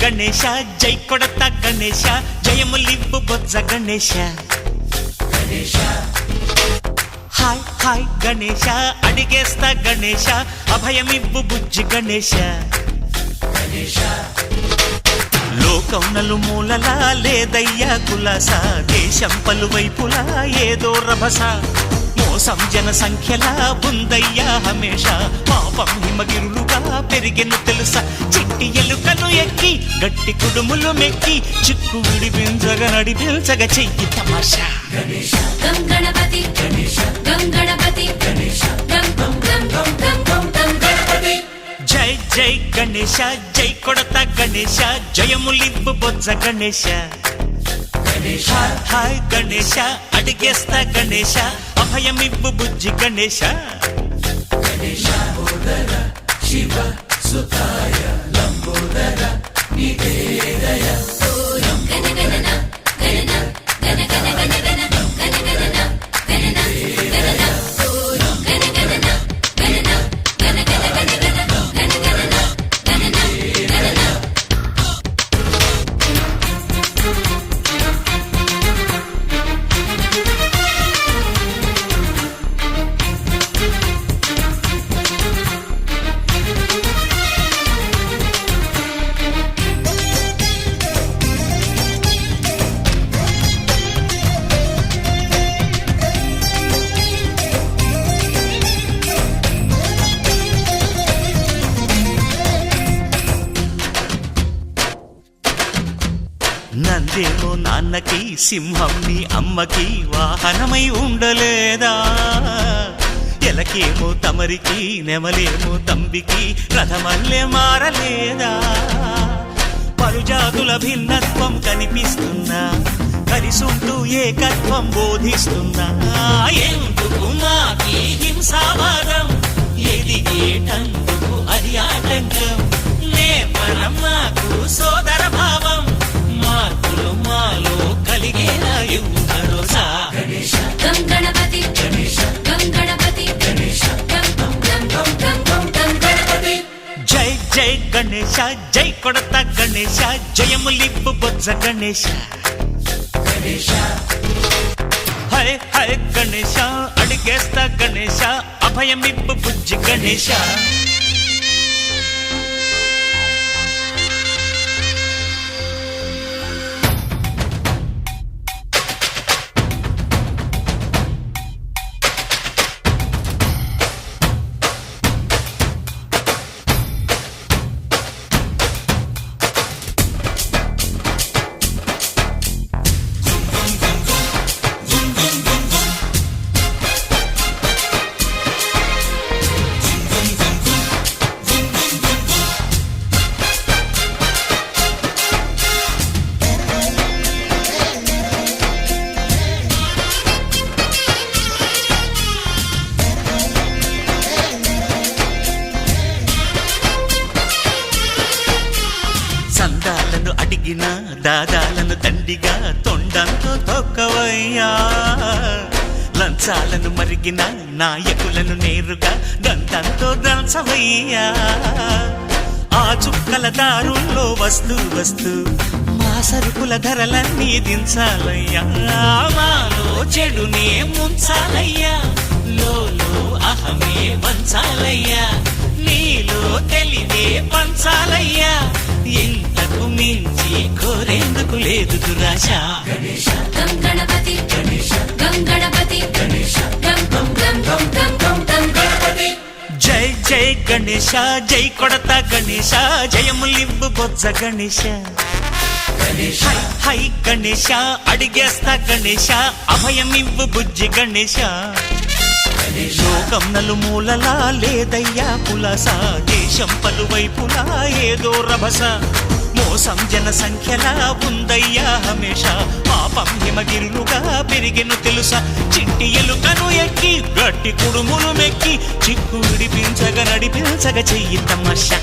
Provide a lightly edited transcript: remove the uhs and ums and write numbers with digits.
గణేశ జై కొడత గణేశ జయములివ్వు బొజ్జ Ganesha hi hi Ganesha అడిగేస్తా Ganesha అభయమివ్వు బుజ్జి గణేశ లోకం నలుమూలలా లేదయ్యా కులాస దేశం పలువైపులా ఏదో రభస మోసం జన సంఖ్యలా ఉందయ్యా హమేష పాపం హిమగిరులుగా పెరిగెను తెలుసా చిట్టి ఎలుకలు ఎక్కి గట్టి కుడుములు మెక్కి చిక్కు విడిపించగ నడిపించగ చెయ్యి తమాషా గం గణపతి గం గణపతి గం గం గం గం గం గం గం గణపతి జై జై గణేశ జై కొడత గణేశ జయములివ్వు బొజ్జ గణేశ హాయ్ హాయ్ గణేశ అడిగేస్తా గణేశ అభయమివ్వు బుజ్జి గణేశ శివ సుతాయ లంబోదర నివేదయ నందేమో నాన్నకి సింహం నీ అమ్మకి వాహనమై ఉండలేదా ఎలకేమో తమరికి నెమలేమో తంబికి రథమల్లే మారలేదా పలుజాతుల భిన్నత్వం కనిపిస్తున్నా కలిసుంటూ ఏకత్వం బోధిస్తున్నా ఎందుకు మాకి హింసావాదం ఎదిగేటందుకు అది ఆటంకం నేపరం మాకు సోదర భావం మార్పులు మాలో కలిగేలా ఇవ్వు భరోసా గం గణపతి గం గణపతి గం గం గం గం గం గం గం గణపతి జై జై గణేశ జై కొడత గణేశ జయములివ్వు బొజ్జ గణేశ హై హై గణేశ అడిగేస్తా గణేశ అభయమివ్వు బుజ్జి గణేశ సందాలను అడిగిన దాదాలను దండిగా తొండంతో తొక్కవయ్యా లంచాలను మరిగిన నాయకులను నేరుగా దంతంతో దంచవయ్యా ఆ చుక్కల దారుల్లో వస్తూ వస్తూ మా సరుకుల ధరలన్నీ దించాలయ్యా మాలో చెడునే ముంచాలయ్యా లోలో అహమే పంచాలయ్యా నీలో తెలివే పంచాలయ్యా ఇంతకు మించి కోరేందుకు లేదు దురాశ గం గణపతి గం గణపతి గం గం గం గం గం గం గం గణపతి జై జై గణేశ జై కొడత గణేశ జయములివ్వు బొజ్జ గణేశ హై హై గణేశ అడిగేస్తా గణేశ అభయమివ్వు బుజ్జి గణేశ లోకం నలుమూలలా లేదయ్యా పులస దేశం పలువైపులా ఏదో రభస మోసం జన సంఖ్యలా ఉందయ్యా హమేష పాపం హిమగిరులుగా పెరిగెను తెలుసా చిట్టి ఎలుకను ఎక్కి గట్టి కుడుములు మెక్కి చిక్కు విడిపించగ నడిపించగ చెయ్యి తమాషా